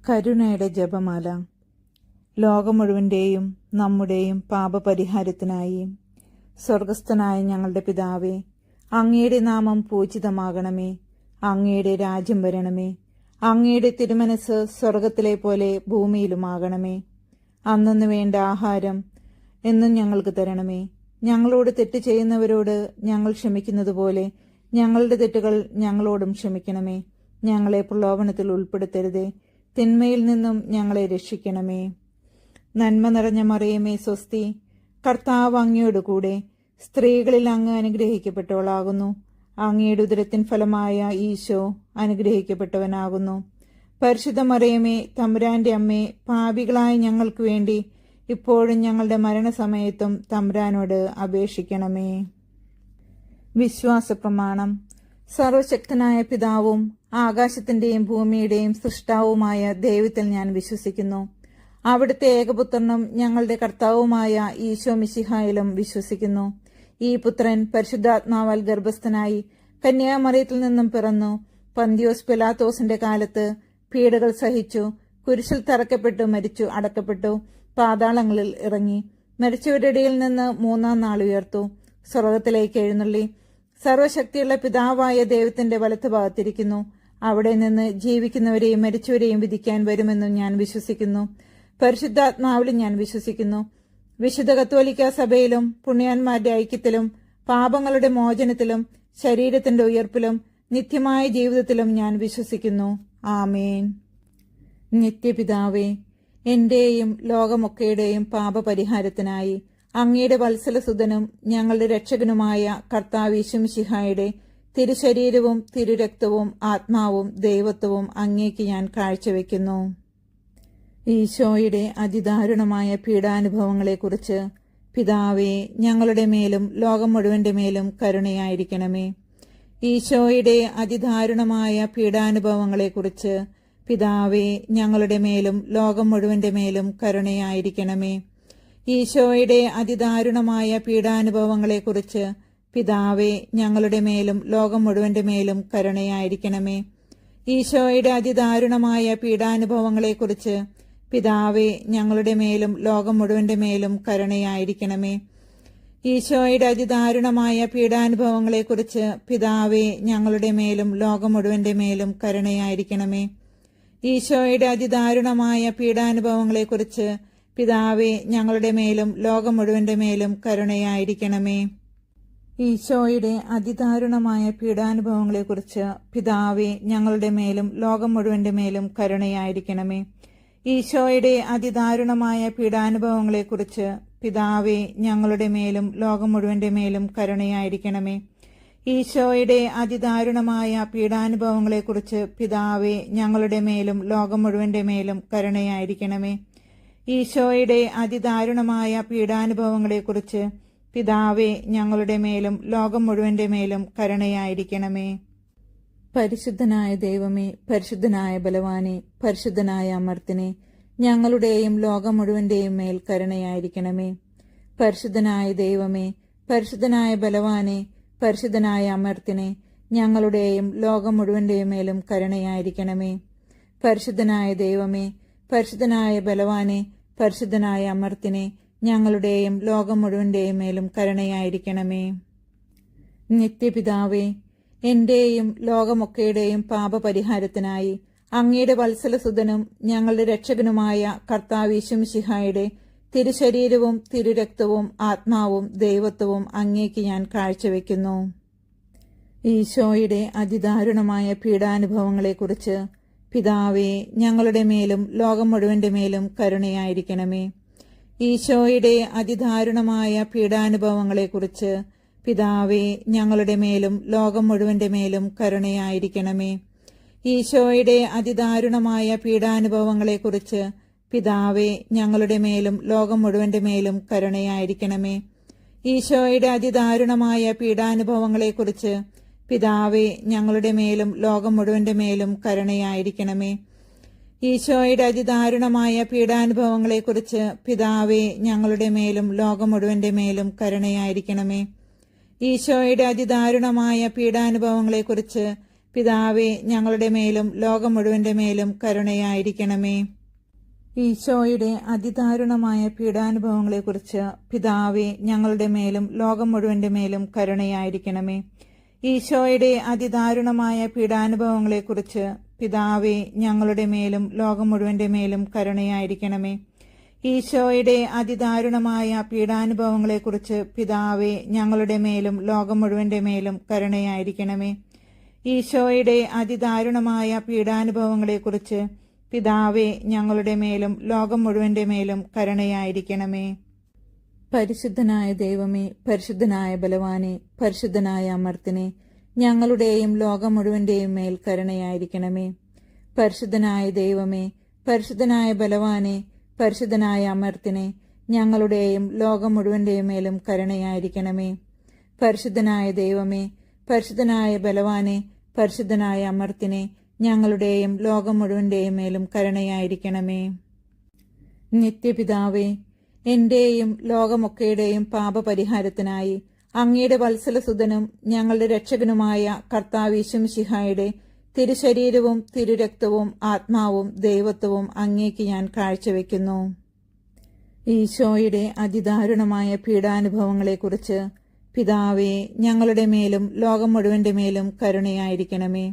കരുണയുടെ ജപമാല. ലോകം മുഴുവൻ്റെയും നമ്മുടെയും പാപപരിഹാരത്തിനായി. സ്വർഗസ്ഥനായ ഞങ്ങളുടെ പിതാവേ, അങ്ങയുടെ നാമം പൂജിതമാകണമേ. അങ്ങയുടെ രാജ്യം വരണമേ. അങ്ങയുടെ തിരുമനസ് സ്വർഗത്തിലെ പോലെ ഭൂമിയിലുമാകണമേ. അന്നന്ന് വേണ്ട ആഹാരം എന്നും ഞങ്ങൾക്ക് തരണമേ. ഞങ്ങളോട് തെറ്റ് ചെയ്യുന്നവരോട് ഞങ്ങൾ ക്ഷമിക്കുന്നത് പോലെ ഞങ്ങളുടെ തെറ്റുകൾ ഞങ്ങളോടും ക്ഷമിക്കണമേ. ഞങ്ങളെ പ്രലോഭനത്തിൽ ഉൾപ്പെടുത്തരുതേ, തിന്മയിൽ നിന്നും ഞങ്ങളെ രക്ഷിക്കണമേ. നന്മ നിറഞ്ഞ മറിയമേ സ്വസ്തി, കർത്താവ് അങ്ങയോട് കൂടെ സ്ത്രീകളിൽ അങ്ങ് അനുഗ്രഹിക്കപ്പെട്ടവളാകുന്നു. അങ്ങയുടെ ഉദരത്തിൻ ഫലമായ ഈശോ അനുഗ്രഹിക്കപ്പെട്ടവനാകുന്നു. പരിശുദ്ധ മറിയമേ, തമ്പുരാന്റെ അമ്മേ, പാപികളായ ഞങ്ങൾക്ക് വേണ്ടി ഇപ്പോഴും ഞങ്ങളുടെ മരണസമയത്തും തമ്പുരാനോട് അപേക്ഷിക്കണമേ. വിശ്വാസ പ്രമാണം. സർവശക്തനായ പിതാവും ആകാശത്തിന്റെയും ഭൂമിയുടെയും സൃഷ്ടാവുമായ ദൈവത്തിൽ ഞാൻ വിശ്വസിക്കുന്നു. അവിടുത്തെ ഏകപുത്രനും ഞങ്ങളുടെ കർത്താവുമായ ഈശോ മിശിഹായിലും വിശ്വസിക്കുന്നു. ഈ പുത്രൻ പരിശുദ്ധാത്മാവാൽ ഗർഭസ്ഥനായി കന്യാമറിയത്തിൽ നിന്നും പിറന്നു. പന്തിയോസ് പിലാത്തോസിന്റെ കാലത്ത് പീഡകൾ സഹിച്ചു, കുരിശിൽ തറക്കപ്പെട്ടു, മരിച്ചു, അടക്കപ്പെട്ടു, പാതാളങ്ങളിൽ ഇറങ്ങി, മരിച്ചവരുടെ ഇടയിൽ നിന്ന് മൂന്നാം നാൾ ഉയർത്തു, സ്വർഗത്തിലേക്ക് എഴുന്നള്ളി, സർവശക്തിയുള്ള പിതാവായ ദൈവത്തിന്റെ വലത്തുഭാഗത്തിരിക്കുന്നു. അവിടെ നിന്ന് ജീവിക്കുന്നവരെയും മരിച്ചവരെയും വിധിക്കാൻ വരുമെന്നും ഞാൻ വിശ്വസിക്കുന്നു. പരിശുദ്ധാത്മാവിലും ഞാൻ വിശ്വസിക്കുന്നു. വിശുദ്ധ കത്തോലിക്ക സഭയിലും പുണ്യാന്മാരുടെ ഐക്യത്തിലും പാപങ്ങളുടെ മോചനത്തിലും ശരീരത്തിന്റെ ഉയർപ്പിലും നിത്യമായ ജീവിതത്തിലും ഞാൻ വിശ്വസിക്കുന്നു. ആമേൻ. നിത്യപിതാവേ, എന്റെയും ലോകമൊക്കെയുടെയും പാപപരിഹാരത്തിനായി അങ്ങയുടെ വത്സലസുതനും ഞങ്ങളുടെ രക്ഷകനുമായ കർത്താവ് യേശു മിശിഹായുടെ തിരുശരീരവും തിരുരക്തവും ആത്മാവും ദൈവത്വവും അങ്ങേക്ക് ഞാൻ കാഴ്ചവെക്കുന്നു. ഈശോയുടെ അതിദാരുണമായ പീഡാനുഭവങ്ങളെക്കുറിച്ച് പിതാവേ, ഞങ്ങളുടെ മേലും ലോകം മുഴുവന്റെ മേലും കരുണയായിരിക്കണമേ. ഈശോയുടെ അതിദാരുണമായ പീഡാനുഭവങ്ങളെക്കുറിച്ച് പിതാവേ, ഞങ്ങളുടെ മേലും ലോകം മുഴുവന്റെ മേലും കരുണയായിരിക്കണമേ. ഈശോയുടെ അതിദാരുണമായ പീഡാനുഭവങ്ങളെക്കുറിച്ച് പിതാവേ, ഞങ്ങളുടെ മേലും ലോകം മുഴുവന്റെ മേലും കരുണയായിരിക്കണമേ. ഈശോയുടെ അതിദാരുണമായ പീഡാനുഭവങ്ങളെക്കുറിച്ച് പിതാവേ, ഞങ്ങളുടെ മേലും ലോകം മുഴുവന്റെ മേലും കരുണയായിരിക്കണമേ. ഈശോയുടെ അതിദാരുണമായ പീഡാനുഭവങ്ങളെക്കുറിച്ച് പിതാവേ, ഞങ്ങളുടെ മേലും ലോകം മുഴുവന്റെ മേലും കരുണയായിരിക്കണമേ. ഈശോയുടെ അതിദാരുണമായ പീഡാനുഭവങ്ങളെക്കുറിച്ച് പിതാവേ, ഞങ്ങളുടെ മേലും ലോകം മുഴുവന്റെ മേലും കരുണയായിരിക്കണമേ. ഈശോയുടെ അതിദാരുണമായ പീഡാനുഭവങ്ങളെക്കുറിച്ച് പിതാവേ, ഞങ്ങളുടെ മേലും ലോകം മുഴുവന്റെ മേലും കരുണയായിരിക്കണമേ. ഈശോയുടെ അതിദാരുണമായ പീഡാനുഭവങ്ങളെക്കുറിച്ച് പിതാവേ, ഞങ്ങളുടെ മേലും ലോകം മുഴുവന്റെ മേലും കരുണയായിരിക്കണമേ. ഈശോയുടെ അതിദാരുണമായ പീഡാനുഭവങ്ങളെക്കുറിച്ച് പിതാവേ, ഞങ്ങളുടെ മേലും ലോകം മുഴുവന്റെ മേലും കരുണയായിരിക്കണമേ. ഈശോയുടെ അതിദാരുണമായ പീഡാനുഭവങ്ങളെക്കുറിച്ച് പിതാവേ, ഞങ്ങളുടെ മേലും ലോകം മുഴുവന്റെ മേലും കരുണയായിരിക്കണമേ. പരിശുദ്ധനായ ദൈവമേ, പരിശുദ്ധനായ ബലവാനെ, പരിശുദ്ധനായ അമർത്തിനെ, ഞങ്ങളുടെയും ലോകം മുഴുവന്റെയും മേൽ കരുണയായിരിക്കണമേ. പരിശുദ്ധനായ ദൈവമേ, പരിശുദ്ധനായ ബലവാനെ, പരിശുദ്ധനായ അമർത്തിനെ, ഞങ്ങളുടെയും ലോകം മുഴുവന്റെയും മേലും കരുണയായിരിക്കണമേ. പരിശുദ്ധനായ ദൈവമേ, പരിശുദ്ധനായ ബലവാനെ, പരിശുദ്ധനായ അമർത്തിനെ, ഞങ്ങളുടെയും ലോകം മുഴുവന്റെയും മേലും കരുണയായിരിക്കണമേ. നിത്യപിതാവേ, എന്റെയും ലോകമൊക്കെയുടെയും പാപപരിഹാരത്തിനായി അങ്ങയുടെ വത്സലസുതനും ഞങ്ങളുടെ രക്ഷകനുമായ കർത്താവ് യേശു മിശിഹായുടെ തിരുശരീരവും തിരുരക്തവും ആത്മാവും ദൈവത്വവും അങ്ങേക്ക് ഞാൻ കാഴ്ചവെക്കുന്നു. ഈശോയുടെ അതിദാരുണമായ പീഡാനുഭവങ്ങളെക്കുറിച്ച് പിതാവേ, ഞങ്ങളുടെ മേലും ലോകം മുഴുവന്റെ മേലും കരുണയായിരിക്കണമേ. ഈശോയുടെ അതിദാരുണമായ പീഡാനുഭവങ്ങളെക്കുറിച്ച് പിതാവേ, ഞങ്ങളുടെ മേലും ലോകം മുഴുവന്റെ മേലും കരുണയായിരിക്കണമേ. ഈശോയുടെ അതിദാരുണമായ പീഡാനുഭവങ്ങളെക്കുറിച്ച് പിതാവേ, ഞങ്ങളുടെ മേലും ലോകം മുഴുവന്റെ മേലും കരുണയായിരിക്കണമേ. ഈശോയുടെ അതിദാരുണമായ പീഡാനുഭവങ്ങളെക്കുറിച്ച് പിതാവേ, ഞങ്ങളുടെ മേലും ലോകം മുഴുവന്റെ മേലും കരുണയായിരിക്കണമേ. ഈശോയുടെ അതിദാരുണമായ പീഡാനുഭവങ്ങളെക്കുറിച്ച് പിതാവേ, ഞങ്ങളുടെ മേലും ലോകം മുഴുവന്റെ മേലും കരുണയായിരിക്കണമേ. ഈശോയുടെ അതിദാരുണമായ പീഡാനുഭവങ്ങളെക്കുറിച്ച് പിതാവേ, ഞങ്ങളുടെ മേലും ലോകം മുഴുവന്റെ മേലും കരുണയായിരിക്കണമേ. ഈശോയുടെ അതിദാരുണമായ പീഡാനുഭവങ്ങളെക്കുറിച്ച് പിതാവേ, ഞങ്ങളുടെ മേലും ലോകം മുഴുവന്റെ മേലും കരുണയായിരിക്കണമേ. ഈശോയുടെ അതിദാരുണമായ പീഡാനുഭവങ്ങളെക്കുറിച്ച് പിതാവേ, ഞങ്ങളുടെ മേലും ലോകം മുഴുവന്റെ മേലും കരുണയായിരിക്കണമേ. ഈശോയുടെ അതിദാരുണമായ പീഡാനുഭവങ്ങളെക്കുറിച്ച് പിതാവേ, ഞങ്ങളുടെ മേലും ലോകം മുഴുവന്റെ മേലും കരുണയായിരിക്കണമേ. ഈശോയുടെ അതിദാരുണമായ പീഡാനുഭവങ്ങളെക്കുറിച്ച് പിതാവേ, ഞങ്ങളുടെ മേലും ലോകം മുഴുവന്റെ മേലും കരുണയായിരിക്കണമേ. പരിശുദ്ധനായ ദൈവമേ, പരിശുദ്ധനായ ബലവാനെ, പരിശുദ്ധനായ അമർത്തിനെ, ഞങ്ങളുടെയും ലോകം മുഴുവന്റെയും മേൽ കരുണയായിരിക്കണമേ. പരിശുദ്ധനായ ദൈവമേ, പരിശുദ്ധനായ ബലവാനെ, പരിശുദ്ധനായ അമർത്തിനെ, ഞങ്ങളുടെയും ലോകം മുഴുവന്റെയും മേലും കരുണയായിരിക്കണമേ. പരിശുദ്ധനായ ദൈവമേ, പരിശുദ്ധനായ ബലവാനെ, പരിശുദ്ധനായ അമർത്തിനെ, ഞങ്ങളുടെയും ലോകം മുഴുവന്റെയും മേലും കരുണയായിരിക്കണമേ. നിത്യപിതാവേ, എന്റെയും ലോകമൊക്കെയുടെയും പാപപരിഹാരത്തിനായി അങ്ങയുടെ വത്സലസുതനും ഞങ്ങളുടെ രക്ഷകനുമായ കർത്താവ് മിശിഹായുടെ തിരുശരീരവും തിരുരക്തവും ആത്മാവും ദൈവത്വവും അങ്ങേക്ക് ഞാൻ കാഴ്ചവെക്കുന്നു. ഈശോയുടെ അതിദാരുണമായ പീഡാനുഭവങ്ങളെക്കുറിച്ച് പിതാവേ, ഞങ്ങളുടെ മേലും ലോകം മുഴുവന്റെ മേലും കരുണയായിരിക്കണമേ.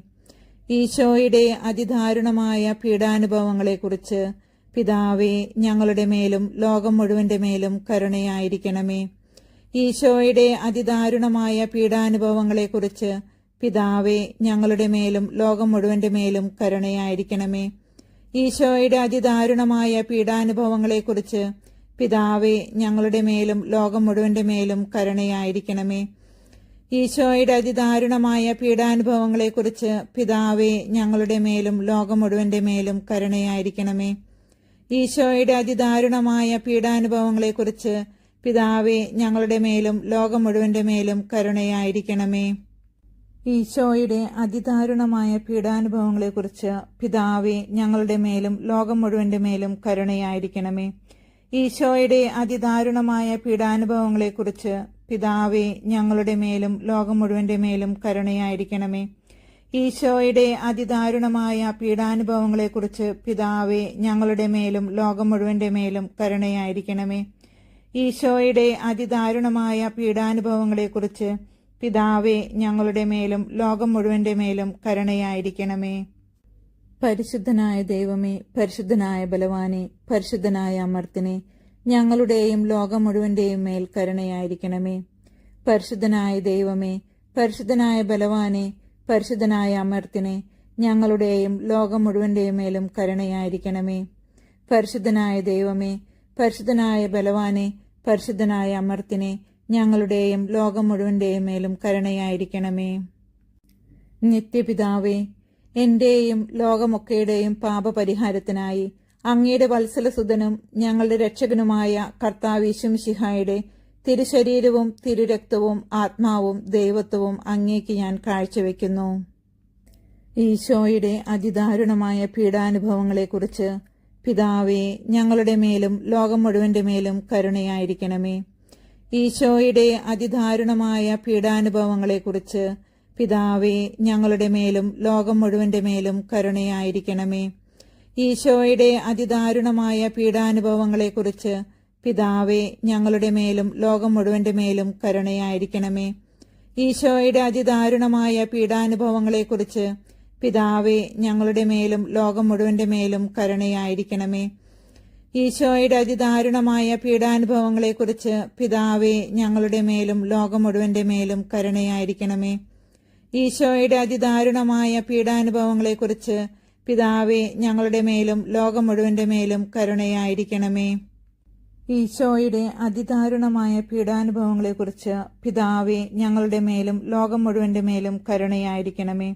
ഈശോയുടെ അതിദാരുണമായ പീഡാനുഭവങ്ങളെക്കുറിച്ച് പിതാവേ, ഞങ്ങളുടെ മേലും ലോകം മുഴുവന്റെ മേലും കരുണയായിരിക്കണമേ. ഈശോയുടെ അതിദാരുണമായ പീഡാനുഭവങ്ങളെക്കുറിച്ച് പിതാവേ, ഞങ്ങളുടെ മേലും ലോകം മുഴുവന്റെ മേലും കരുണയായിരിക്കണമേ. ഈശോയുടെ അതിദാരുണമായ പീഡാനുഭവങ്ങളെക്കുറിച്ച് പിതാവേ, ഞങ്ങളുടെ മേലും ലോകം മുഴുവന്റെ മേലും കരുണയായിരിക്കണമേ. ഈശോയുടെ അതിദാരുണമായ പീഡാനുഭവങ്ങളെക്കുറിച്ച് പിതാവേ, ഞങ്ങളുടെ മേലും ലോകം മുഴുവന്റെ മേലും കരുണയായിരിക്കണമേ. ഈശോയുടെ അതിദാരുണമായ പീഡാനുഭവങ്ങളെക്കുറിച്ച് പിതാവേ, ഞങ്ങളുടെ മേലും ലോകം മുഴുവന്റെ മേലും കരുണയായിരിക്കണമേ. ഈശോയുടെ അതിദാരുണമായ പീഡാനുഭവങ്ങളെക്കുറിച്ച് പിതാവേ, ഞങ്ങളുടെ മേലും ലോകം മുഴുവന്റെ മേലും കരുണയായിരിക്കണമേ. ഈശോയുടെ അതിദാരുണമായ പീഡാനുഭവങ്ങളെക്കുറിച്ച് പിതാവേ, ഞങ്ങളുടെ മേലും ലോകം മുഴുവന്റെ മേലും കരുണയായിരിക്കണമേ. ഈശോയുടെ അതിദാരുണമായ പീഡാനുഭവങ്ങളെക്കുറിച്ച് പിതാവേ, ഞങ്ങളുടെ മേലും ലോകം മുഴുവന്റെ മേലും കരുണയായിരിക്കണമേ. ഈശോയുടെ അതിദാരുണമായ പീഡാനുഭവങ്ങളെക്കുറിച്ച് പിതാവേ, ഞങ്ങളുടെ മേലും ലോകം മുഴുവന്റെ മേലും കരുണയായിരിക്കണമേ. പരിശുദ്ധനായ ദൈവമേ, പരിശുദ്ധനായ ബലവാനെ, പരിശുദ്ധനായ അമർത്തിനെ, ഞങ്ങളുടെയും ലോകം മുഴുവന്റെയും മേൽ കരുണയായിരിക്കണമേ. പരിശുദ്ധനായ ദൈവമേ, പരിശുദ്ധനായ ബലവാനെ, പരിശുദ്ധനായ അമർത്തിനെ, ഞങ്ങളുടെയും ലോകം മുഴുവന്റെയും മേലും കരുണയായിരിക്കണമേ. പരിശുദ്ധനായ ദൈവമേ, പരിശുദ്ധനായ ബലവാനെ, പരിശുദ്ധനായ അമർത്തിനെ, ഞങ്ങളുടെയും ലോകം മുഴുവന്റെയും മേലും കരുണയായിരിക്കണമേ. നിത്യപിതാവേ, എന്റെയും ലോകമൊക്കെയുടെയും പാപപരിഹാരത്തിനായി അങ്ങയുടെ വത്സലസുതനും ഞങ്ങളുടെ രക്ഷകനുമായ കർത്താവ് മിശിഹായുടെ തിരുശരീരവും തിരുരക്തവും ആത്മാവും ദൈവത്വവും അങ്ങേക്ക് ഞാൻ കാഴ്ചവെക്കുന്നു. ഈശോയുടെ അതിദാരുണമായ പീഡാനുഭവങ്ങളെക്കുറിച്ച് പിതാവേ, ഞങ്ങളുടെ മേലും ലോകം മുഴുവന്റെ മേലും കരുണയായിരിക്കണമേ. ഈശോയുടെ അതിദാരുണമായ പീഡാനുഭവങ്ങളെക്കുറിച്ച് പിതാവേ, ഞങ്ങളുടെ മേലും ലോകം മുഴുവന്റെ മേലും കരുണയായിരിക്കണമേ. ഈശോയുടെ അതിദാരുണമായ പീഡാനുഭവങ്ങളെക്കുറിച്ച് പിതാവേ, ഞങ്ങളുടെ മേലും ലോകം മുഴുവന്റെ മേലും കരുണയായിരിക്കണമേ. ഈശോയുടെ അതിദാരുണമായ പീഡാനുഭവങ്ങളെക്കുറിച്ച് പിതാവേ, ഞങ്ങളുടെ മേലും ലോകം മുഴുവന്റെ മേലും കരുണയായിരിക്കണമേ. ഈശോയുടെ അതിദാരുണമായ പീഡാനുഭവങ്ങളെക്കുറിച്ച് പിതാവേ, ഞങ്ങളുടെ മേലും ലോകം മുഴുവന്റെ മേലും കരുണയായിരിക്കണമേ. ഈശോയുടെ അതിദാരുണമായ പീഡാനുഭവങ്ങളെക്കുറിച്ച് പിതാവേ, ഞങ്ങളുടെ മേലും ലോകം മുഴുവന്റെ മേലും കരുണയായിരിക്കണമേ. ഈശോയുടെ അതിദാരുണമായ പീഡാനുഭവങ്ങളെക്കുറിച്ച് പിതാവേ, ഞങ്ങളുടെ മേലും ലോകം മുഴുവന്റെ മേലും കരുണയായിരിക്കണമേ.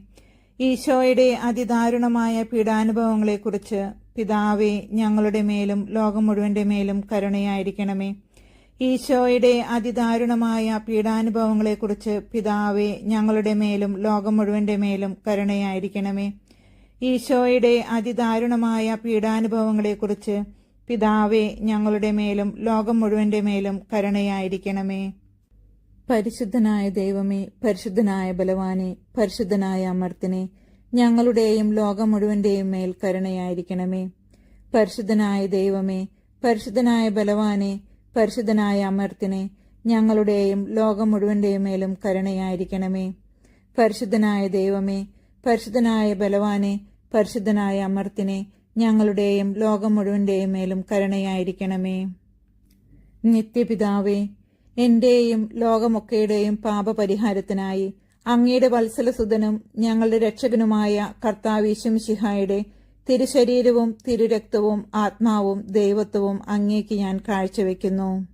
ഈശോയുടെ അതിദാരുണമായ പീഡാനുഭവങ്ങളെക്കുറിച്ച് പിതാവേ, ഞങ്ങളുടെ മേലും ലോകം മുഴുവന്റെ മേലും കരുണയായിരിക്കണമേ. ഈശോയുടെ അതിദാരുണമായ പീഡാനുഭവങ്ങളെക്കുറിച്ച് പിതാവേ, ഞങ്ങളുടെ മേലും ലോകം മുഴുവന്റെ മേലും കരുണയായിരിക്കണമേ. ഈശോയുടെ അതിദാരുണമായ പീഡാനുഭവങ്ങളെക്കുറിച്ച് പിതാവേ, ഞങ്ങളുടെ മേലും ലോകം മുഴുവന്റെ മേലും കരുണയായിരിക്കണമേ. പരിശുദ്ധനായ ദൈവമേ, പരിശുദ്ധനായ ബലവാനെ, പരിശുദ്ധനായ അമർത്തിനെ, ഞങ്ങളുടെയും ലോകം മുഴുവന്റെയും മേൽ കരുണയായിരിക്കണമേ. പരിശുദ്ധനായ ദൈവമേ, പരിശുദ്ധനായ ബലവാനെ, പരിശുദ്ധനായ അമർത്തിനെ, ഞങ്ങളുടെയും ലോകം മുഴുവന്റെയും മേലും കരുണയായിരിക്കണമേ. പരിശുദ്ധനായ ദൈവമേ, പരിശുദ്ധനായ ബലവാനെ, പരിശുദ്ധനായ അമർത്തിനെ, ഞങ്ങളുടെയും ലോകം മുഴുവന്റെയും മേലും കരുണയായിരിക്കണമേ. നിത്യപിതാവേ, എന്റെയും ലോകമൊക്കെയുടെയും പാപപരിഹാരത്തിനായി അങ്ങയുടെ വത്സലസുതനും ഞങ്ങളുടെ രക്ഷകനുമായ കർത്താവ് യേശുമിശിഹായുടെ തിരുശരീരവും തിരുരക്തവും ആത്മാവും ദൈവത്വവും അങ്ങേക്ക് ഞാൻ കാഴ്ചവെക്കുന്നു.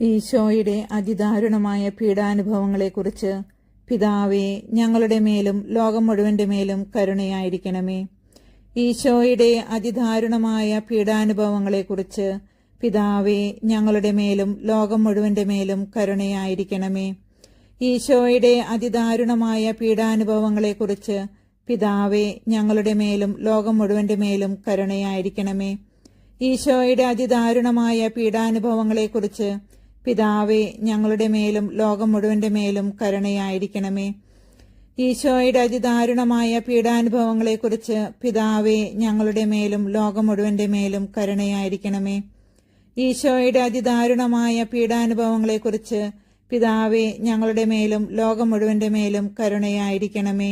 ഈശോയുടെ അതിദാരുണമായ പീഡാനുഭവങ്ങളെക്കുറിച്ച് പിതാവേ, ഞങ്ങളുടെ മേലും ലോകം മുഴുവന്റെ മേലും കരുണയായിരിക്കണമേ. ഈശോയുടെ അതിദാരുണമായ പീഡാനുഭവങ്ങളെക്കുറിച്ച് പിതാവേ, ഞങ്ങളുടെ മേലും ലോകം മുഴുവന്റെ മേലും കരുണയായിരിക്കണമേ. ഈശോയുടെ അതിദാരുണമായ പീഡാനുഭവങ്ങളെക്കുറിച്ച് പിതാവേ, ഞങ്ങളുടെ മേലും ലോകം മുഴുവന്റെ മേലും കരുണയായിരിക്കണമേ. ഈശോയുടെ അതിദാരുണമായ പീഡാനുഭവങ്ങളെക്കുറിച്ച് പിതാവേ, ഞങ്ങളുടെ മേലും ലോകം മുഴുവന്റെ മേലും കരുണയായിരിക്കണമേ. ഈശോയുടെ അതിദാരുണമായ പീഡാനുഭവങ്ങളെക്കുറിച്ച് പിതാവേ, ഞങ്ങളുടെ മേലും ലോകം മുഴുവന്റെ മേലും കരുണയായിരിക്കണമേ. ഈശോയുടെ അതിദാരുണമായ പീഡാനുഭവങ്ങളെക്കുറിച്ച് പിതാവേ, ഞങ്ങളുടെ മേലും ലോകം മുഴുവന്റെ മേലും കരുണയായിരിക്കണമേ.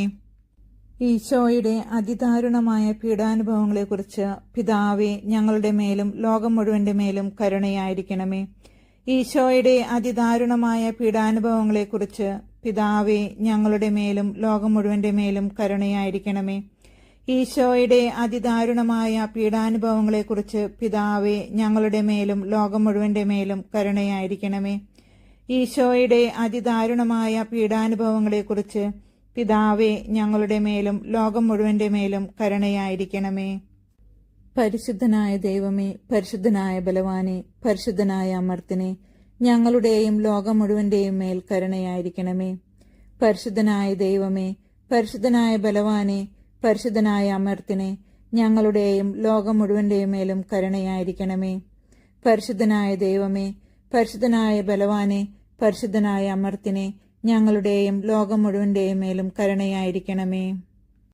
ഈശോയുടെ അതിദാരുണമായ പീഡാനുഭവങ്ങളെക്കുറിച്ച് പിതാവേ, ഞങ്ങളുടെ മേലും ലോകം മുഴുവന്റെ മേലും കരുണയായിരിക്കണമേ. ഈശോയുടെ അതിദാരുണമായ പീഡാനുഭവങ്ങളെക്കുറിച്ച് പിതാവേ, ഞങ്ങളുടെ മേലും ലോകം മുഴുവന്റെ മേലും കരുണയായിരിക്കണമേ. ഈശോയുടെ അതിദാരുണമായ പീഡാനുഭവങ്ങളെക്കുറിച്ച് പിതാവേ, ഞങ്ങളുടെ മേലും ലോകം മുഴുവന്റെ മേലും കരുണയായിരിക്കണമേ. ഈശോയുടെ അതിദാരുണമായ പീഡാനുഭവങ്ങളെക്കുറിച്ച് പിതാവേ, ഞങ്ങളുടെ മേലും ലോകം മുഴുവന്റെ മേലും കരുണയായിരിക്കണമേ. പരിശുദ്ധനായ ദൈവമേ, പരിശുദ്ധനായ ബലവാനെ, പരിശുദ്ധനായ അമർത്തിനെ, ഞങ്ങളുടെയും ലോകം മുഴുവന്റെയും മേൽ കരുണയായിരിക്കണമേ. പരിശുദ്ധനായ ദൈവമേ, പരിശുദ്ധനായ ബലവാനെ, പരിശുദ്ധനായ അമർത്തിനെ, ഞങ്ങളുടെയും ലോകം മുഴുവന്റെയും മേലും കരുണയായിരിക്കണമേ. പരിശുദ്ധനായ ദൈവമേ, പരിശുദ്ധനായ ബലവാനെ, പരിശുദ്ധനായ അമർത്തിനെ, ഞങ്ങളുടെയും ലോകം മുഴുവന്റെയും മേലും കരുണയായിരിക്കണമേ.